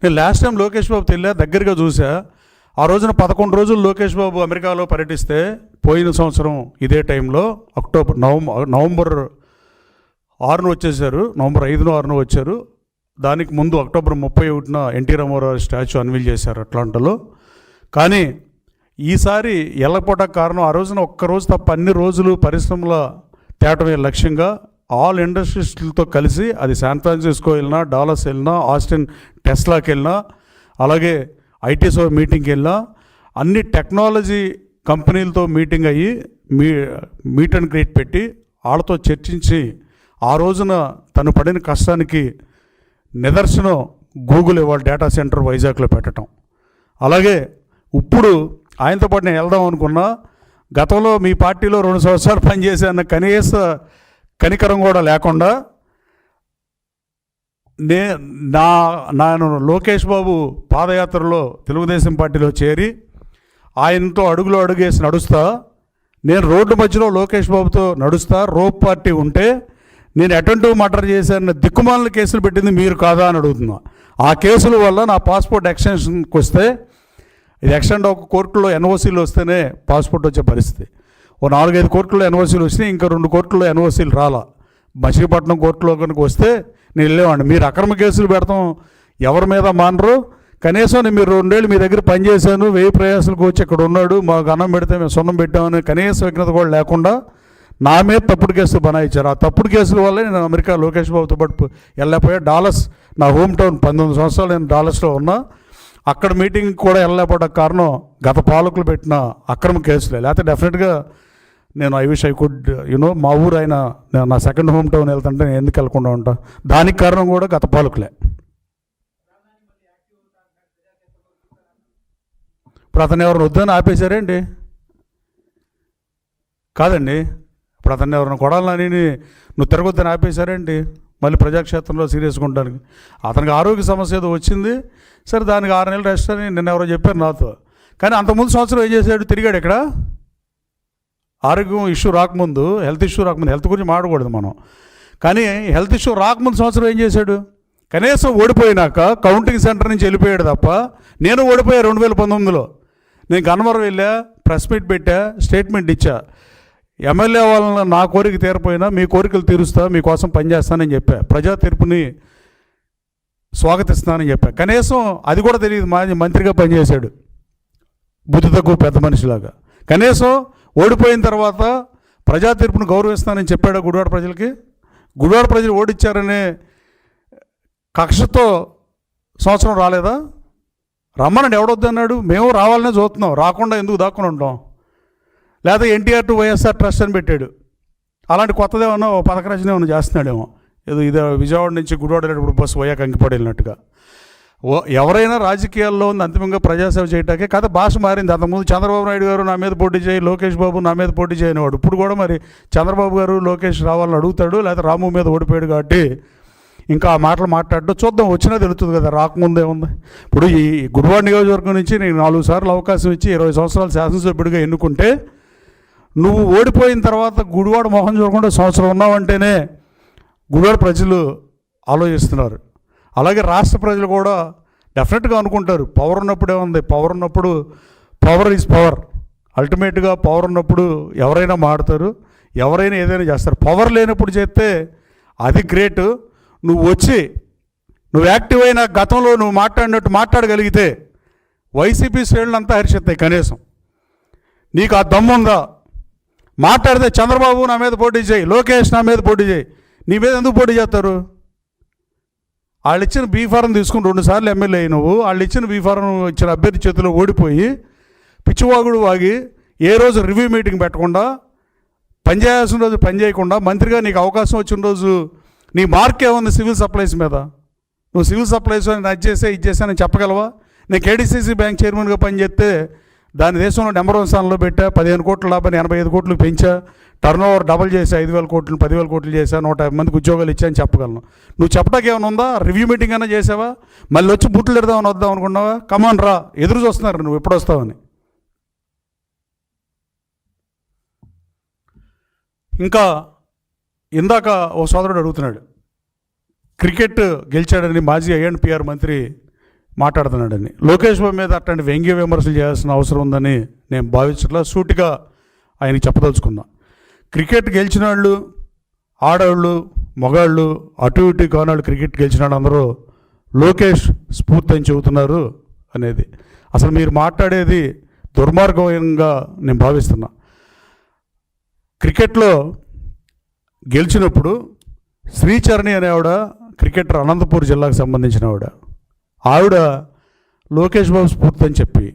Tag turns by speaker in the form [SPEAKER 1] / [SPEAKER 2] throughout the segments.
[SPEAKER 1] నేను last time Lokesh Babu తెల్లా దగ్గరగా చూసా. ఆ రోజున 11 రోజులు లోకేష్ బాబు అమెరికాలో పర్యటిస్తే, పోయిన సంవత్సరం ఇదే టైంలో నవంబర్ 6న వచ్చేసారు. నవంబర్ 5న 6న వచ్చారు. దానికి ముందు అక్టోబర్ 31న ఎన్టీ రామారావు స్టాచ్యూ అన్వీల్ చేశారు అట్లాంటాలో. కానీ ఈసారి ఎల్లపోట కారణం ఆ రోజున ఒక్కరోజు తప్ప అన్ని రోజులు పరిశ్రమల తేటమే లక్ష్యంగా ఆల్ ఇండస్ట్రీస్లతో కలిసి, అది శాన్ ఫ్రాన్సిస్కో వెళ్ళినా, డాలస్ వెళ్ళినా, ఆస్టిన్ టెస్లాకి వెళ్ళినా, అలాగే ఐటీసో మీటింగ్కి వెళ్ళినా, అన్ని టెక్నాలజీ కంపెనీలతో మీటింగ్ అయ్యి మీట్ అండ్ గ్రీట్ పెట్టి వాళ్ళతో చర్చించి, ఆ రోజున తను పడిన కష్టానికి నిదర్శనం గూగుల్ ఇవాళ డేటా సెంటర్ వైజాగ్లో పెట్టడం. అలాగే ఇప్పుడు ఆయనతో పాటు నేను వెళ్దాం అనుకున్నా. గతంలో మీ పార్టీలో 2 సంవత్సరాలు పనిచేశాన్న కనీస కనికరం కూడా లేకుండా నేను లోకేష్ బాబు పాదయాత్రలో తెలుగుదేశం పార్టీలో చేరి ఆయనతో అడుగులో అడుగేసి నడుస్తా, నేను రోడ్డు మధ్యలో లోకేష్ బాబుతో నడుస్తా, రోప్ పార్టీ ఉంటే నేను అటెంటివ్ మర్డర్ చేశాను దిక్కుమాలిన కేసులు పెట్టింది మీరు కాదా అని అడుగుతున్నా. ఆ కేసుల వల్ల నా పాస్పోర్ట్ ఎక్స్టెన్షన్కి వస్తే, ఇది ఎక్స్టెండ్ ఒక కోర్టులో ఎన్ఓసీలు వస్తేనే పాస్పోర్ట్ వచ్చే పరిస్థితి. ఓ 4-5 కోర్టులో ఎన్ఓసీలు వచ్చినాయి, ఇంకా 2 కోర్టులో ఎన్ఓసీలు రాలా. మచిలీపట్నం కోర్టులో కనుక వస్తే నేను వెళ్ళేవాడిని. మీరు అక్రమ కేసులు పెడతాం ఎవరి మీద మానరు, కనీసం నేను మీరు 2 ఏళ్ళు మీ దగ్గర పనిచేశాను, 1000 ప్రయాసాలకు వచ్చి ఇక్కడ ఉన్నాడు, మాకు అన్నం పెడితే మేము సున్నం పెట్టామని కనీస విఘ్నత కూడా లేకుండా నా మీద తప్పుడు కేసులు బనాయించారు. ఆ తప్పుడు కేసుల వల్లే నేను అమెరికా లోకేష్ బాబుతో పాటు వెళ్ళలేకపోయా. డాలస్ నా హోమ్ టౌన్, 19 సంవత్సరాలు నేను డాలస్లో ఉన్నా. అక్కడ మీటింగ్ కూడా వెళ్ళలేకపోవడం కారణం గత పాలకులు పెట్టిన అక్రమ కేసులే. లేకపోతే డెఫినెట్గా నేను ఐ విష్ ఐ కుడ్ మా ఊరు అయినా నా సెకండ్ హోమ్ టౌన్ వెళ్తుంటే నేను ఎందుకు వెళ్ళకుండా ఉంటా. దానికి కారణం కూడా గత పాలకులే. ఇప్పుడు అతను ఎవరిని వద్దని ఆపేశారేంటి? కాదండి, ఇప్పుడు అతన్ని ఎవరిని కొడాలని నువ్వు తిరగొద్దని ఆపేశారేంటి? మళ్ళీ ప్రజాక్షేత్రంలో సీరియస్గా ఉండడానికి. అతనికి ఆరోగ్య సమస్య ఏదో వచ్చింది, సరే దానికి 6 నెలలు రెస్ట్ అని నిన్న ఎవరో చెప్పారు నాతో. కానీ అంతకుముందు సంవత్సరం ఏం చేశాడు? తిరిగాడు ఇక్కడ. ఆరోగ్యం ఇష్యూ రాకముందు, హెల్త్ ఇష్యూ రాకముందు, హెల్త్ గురించి మాట్లాడకూడదు మనం, కానీ హెల్త్ ఇష్యూ రాకముందు సంవత్సరం ఏం చేశాడు? కనీసం ఓడిపోయినాక కౌంటింగ్ సెంటర్ నుంచి వెళ్ళిపోయాడు తప్ప. నేను ఓడిపోయా 2019లో. నేను గన్నవరం వెళ్ళా, ప్రెస్ మీట్ పెట్టా, స్టేట్మెంట్ ఇచ్చా. ఎమ్మెల్యే వాళ్ళని నా కోరిక తీరపోయినా మీ కోరికలు తీరుస్తా, మీకోసం పనిచేస్తానని చెప్పా. ప్రజా తీర్పుని స్వాగతిస్తానని చెప్పా. కనీసం అది కూడా తెలియదు. మంత్రిగా పనిచేశాడు, బుద్ధి తక్కువ పెద్ద మనిషిలాగా. కనీసం ఓడిపోయిన తర్వాత ప్రజా తీర్పును గౌరవిస్తానని చెప్పాడు గుడివాడ ప్రజలకి. గుడివాడ ప్రజలు ఓడిచ్చారనే కక్షతో సంవత్సరం రాలేదా? రమ్మనండి, ఎవడొద్దన్నాడు? మేము రావాలనే చూస్తున్నాం, రాకుండా ఎందుకు దాక్కుని ఉంటాం? లేదా ఎన్టీఆర్ టు వైఎస్ఆర్ ట్రస్ట్ అని పెట్టాడు. అలాంటి కొత్తదేమన్నా ఓ పథక రచన ఏమన్నా చేస్తున్నాడేమో. ఇదే విజయవాడ నుంచి గుడివాడ వెళ్ళేటప్పుడు బస్సు పోయాక కంకిపడి వెళ్ళినట్టుగా. ఎవరైనా రాజకీయాల్లో ఉంది అంతిమంగా ప్రజాసేవ చేయటాకే. కథ భాష మారింది. అంతకుముందు చంద్రబాబు నాయుడు గారు నా మీద పోటీ చేయి, లోకేష్ బాబు నా మీద పోటీ చేయనివాడు. ఇప్పుడు కూడా మరి చంద్రబాబు గారు లోకేష్ రావాలని అడుగుతాడు, లేకపోతే రాము మీద ఓడిపోయాడు కాబట్టి ఇంకా ఆ మాటలు మాట్లాడడం చూద్దాం, వచ్చినా తెలుస్తుంది కదా. రాకముందే ఉంది. ఇప్పుడు ఈ గుడివాడ నియోజకవర్గం నుంచి నేను 4 సార్లు అవకాశం ఇచ్చి 20 సంవత్సరాలు శాసనసభ్యుడిగా ఎన్నుకుంటే, నువ్వు ఓడిపోయిన తర్వాత గుడివాడ మొహం చూడకుండా సంవత్సరం ఉన్నావంటేనే గుడివాడ ప్రజలు ఆలోచిస్తున్నారు. అలాగే రాష్ట్ర ప్రజలు కూడా డెఫినెట్గా అనుకుంటారు, పవర్ ఉన్నప్పుడే ఉంది. పవర్ ఉన్నప్పుడు పవర్ ఈజ్ పవర్. అల్టిమేట్గా పవర్ ఉన్నప్పుడు ఎవరైనా మాడతారు, ఎవరైనా ఏదైనా చేస్తారు. పవర్ లేనప్పుడు చేస్తే అది గ్రేట్. నువ్వు యాక్టివ్ అయిన గతంలో నువ్వు మాట్లాడినట్టు మాట్లాడగలిగితే వైసీపీ శ్రేణులు అంతా హర్షిస్తాయి. కనీసం నీకు ఆ దమ్ముందా? మాట్లాడితే చంద్రబాబు నా మీద పోటీ చేయి, లోకేష్ నా మీద పోటీ చేయి. నీ మీద ఎందుకు పోటీ చేస్తారు? వాళ్ళు ఇచ్చిన బీఫారం తీసుకుని 2 సార్లు ఎమ్మెల్యే అయ్యి నువ్వు వాళ్ళు ఇచ్చిన బీఫారం ఇచ్చిన అభ్యర్థి చేతిలో ఓడిపోయి పిచ్చివాగుడు వాగి ఏ రోజు రివ్యూ మీటింగ్ పెట్టకుండా, పనిచేయాల్సిన రోజు పని చేయకుండా, మంత్రిగా నీకు అవకాశం వచ్చిన రోజు నీ మార్క్ ఏముంది సివిల్ సప్లైస్ మీద? నువ్వు సివిల్ సప్లైస్ అని అది చేసే ఇది చేసానని చెప్పగలవా? నేను కేడీసీసీ బ్యాంక్ చైర్మన్గా పనిచేస్తే దాని దేశంలో నెంబర్ 1 స్థానంలో పెట్టా. 15 కోట్ల లాభాన్ని 85 కోట్లు పెంచా. టర్న్ ఓవర్ డబల్ చేసి 5,000 కోట్లు 10,000 కోట్లు చేశా. 150 మందికి ఉద్యోగాలు ఇచ్చాయని చెప్పగలను. నువ్వు చెప్పడానికి ఏమైనా ఉందా? రివ్యూ మీటింగ్ అయినా చేసావా? మళ్ళీ వచ్చి బుట్లు ఎడదామని వద్దాం అనుకున్నావా? కమాన్ రా, ఎదురు చూస్తున్నారు నువ్వు ఎప్పుడు వస్తావని. ఇంకా ఇందాక ఓ సోదరుడు అడుగుతున్నాడు, క్రికెట్ గెలిచాడని మాజీ ఐఎన్పిఆర్ మంత్రి మాట్లాడుతున్నాడని. లోకేష్ బాబు మీద అట్లాంటి వ్యంగ్య విమర్శలు చేయాల్సిన అవసరం ఉందని నేను భావించట్లా. సూటిగా ఆయనకి చెప్పదలుచుకున్నా. క్రికెట్ గెలిచిన వాళ్ళు, ఆడవాళ్ళు, మగాళ్ళు, అటు ఇటు కానాళ్ళు క్రికెట్ గెలిచిన వాళ్ళు అందరూ లోకేష్ స్ఫూర్తి అని చెబుతున్నారు అనేది అసలు మీరు మాట్లాడేది దుర్మార్గంగా నేను భావిస్తున్నా. క్రికెట్లో గెలిచినప్పుడు శ్రీచరణి అనే ఆవిడ క్రికెటర్, అనంతపూర్ జిల్లాకు సంబంధించిన ఆవిడ లోకేష్ బాబు స్ఫూర్తి అని చెప్పి,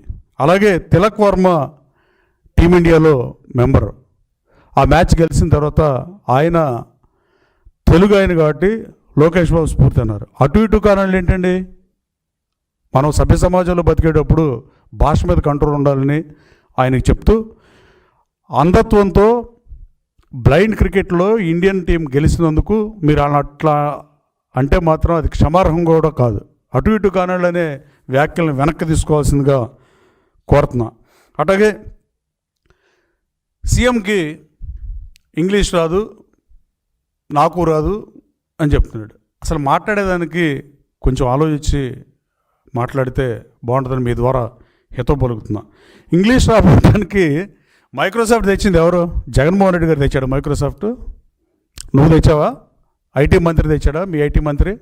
[SPEAKER 1] అలాగే తిలక్ వర్మ టీమిండియాలో మెంబర్, ఆ మ్యాచ్ గెలిచిన తర్వాత ఆయన తెలుగు ఆయన కాబట్టి లోకేష్ బాబు స్ఫూర్తి అన్నారు. అటు ఇటు కారణాలు ఏంటండి? మనం సభ్య సమాజంలో బతికేటప్పుడు భాష మీద కంట్రోల్ ఉండాలని ఆయనకి చెప్తూ, అంధత్వంతో బ్లైండ్ క్రికెట్లో ఇండియన్ టీం గెలిచినందుకు మీరు అట్లా అంటే మాత్రం అది క్షమార్హం కూడా కాదు. అటు ఇటు కానాళ్ళు అనే వ్యాఖ్యలను వెనక్కి తీసుకోవాల్సిందిగా కోరుతున్నా. అట్లాగే సీఎంకి ఇంగ్లీష్ రాదు, నాకు రాదు అని చెప్తున్నాడు. అసలు మాట్లాడేదానికి కొంచెం ఆలోచించి మాట్లాడితే బాగుంటుందని మీ ద్వారా హితం పలుకుతున్నా. ఇంగ్లీష్ రావడానికి మైక్రోసాఫ్ట్ తెచ్చింది ఎవరు? జగన్మోహన్ రెడ్డి గారు తెచ్చాడు మైక్రోసాఫ్ట్. నువ్వు తెచ్చావా? ఐటీ మంత్రి తెచ్చాడా? మీ ఐటీ మంత్రి.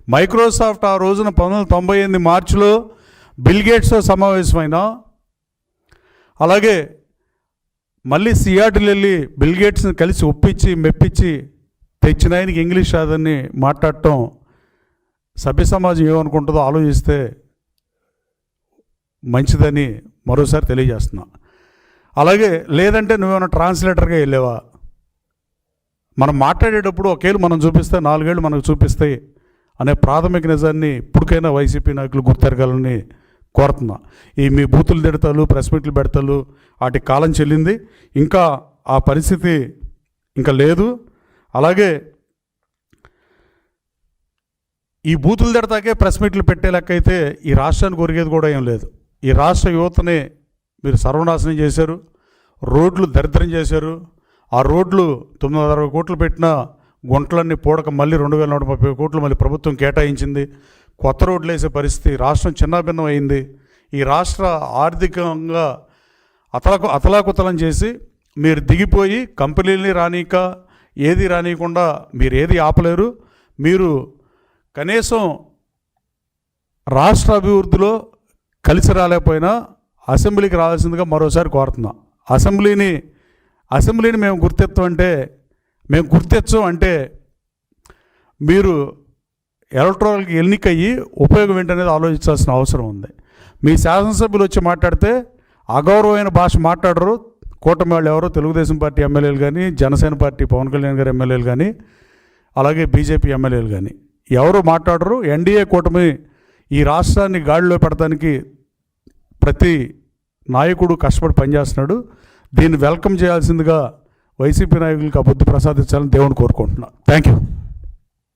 [SPEAKER 1] మైక్రోసాఫ్ట్ ఆ రోజున 1998 మార్చిలో బిల్ గేట్స్తో సమావేశమైనా, అలాగే మళ్ళీ సియాటిల్ వెళ్ళి బిల్ గేట్స్ని కలిసి ఒప్పించి మెప్పించి తెచ్చిన ఆయనకి ఇంగ్లీష్ రాదని మాట్లాడటం సభ్య సమాజం ఏమనుకుంటుందో ఆలోచిస్తే మంచిదని మరోసారి తెలియజేస్తున్నా. అలాగే లేదంటే నువ్వేమైనా ట్రాన్స్లేటర్గా వెళ్ళావా? మనం మాట్లాడేటప్పుడు ఒకేళ్ళు మనం చూపిస్తే 4 ఏళ్ళు మనకు చూపిస్తాయి అనే ప్రాథమిక నిజాన్ని ఇప్పటికైనా వైసీపీ నాయకులు గుర్తెరగాలని కోరుతున్నా. ఈ మీ బూతులు తిడతాలు, ప్రెస్ మీట్లు పెడతాలు వాటి కాలం చెల్లింది. ఇంకా ఆ పరిస్థితి ఇంకా లేదు. అలాగే ఈ బూతులు తిడతాకే ప్రెస్ మీట్లు పెట్టే లెక్క అయితే ఈ రాష్ట్రానికి ఒరిగేది కూడా ఏం లేదు. ఈ రాష్ట్ర యువతని మీరు సర్వనాశనం చేశారు, రోడ్లు దరిద్రం చేశారు. ఆ రోడ్లు 960 కోట్లు పెట్టిన గుంటలన్నీ పూడక మళ్ళీ 2130 కోట్లు మళ్ళీ ప్రభుత్వం కేటాయించింది. కొత్త రోడ్లు వేసే పరిస్థితి, రాష్ట్రం చిన్నాభిన్నం అయింది. ఈ రాష్ట్ర ఆర్థికంగా అతలాకుతలం చేసి మీరు దిగిపోయి కంపెనీలని రానీక ఏది రానియకుండా మీరు ఏది ఆపలేరు. మీరు కనీసం రాష్ట్ర అభివృద్ధిలో కలిసి రాలేకపోయినా అసెంబ్లీకి రావాల్సిందిగా మరోసారి కోరుతున్నా. అసెంబ్లీని మేము గుర్తెచ్చం అంటే మీరు ఎలక్టోరల్కి ఎన్నికయ్యి ఉపయోగం ఏంటనేది ఆలోచించాల్సిన అవసరం ఉంది. మీ శాసనసభ్యులు వచ్చి మాట్లాడితే అగౌరవమైన భాష మాట్లాడరు. కూటమి వాళ్ళు ఎవరో తెలుగుదేశం పార్టీ ఎమ్మెల్యేలు కానీ, జనసేన పార్టీ పవన్ కళ్యాణ్ గారి ఎమ్మెల్యేలు కానీ, అలాగే బీజేపీ ఎమ్మెల్యేలు కానీ ఎవరు మాట్లాడరు. ఎన్డీఏ కూటమి ఈ రాష్ట్రాన్ని గాడిలో పెడతానికి ప్రతి నాయకుడు కష్టపడి పనిచేస్తున్నాడు. దీన్ని వెల్కమ్ చేయాల్సిందిగా వైసీపీ నాయకులకు ఆ బుద్ధి ప్రసాదించాలని దేవుని కోరుకుంటున్నా. Thank you.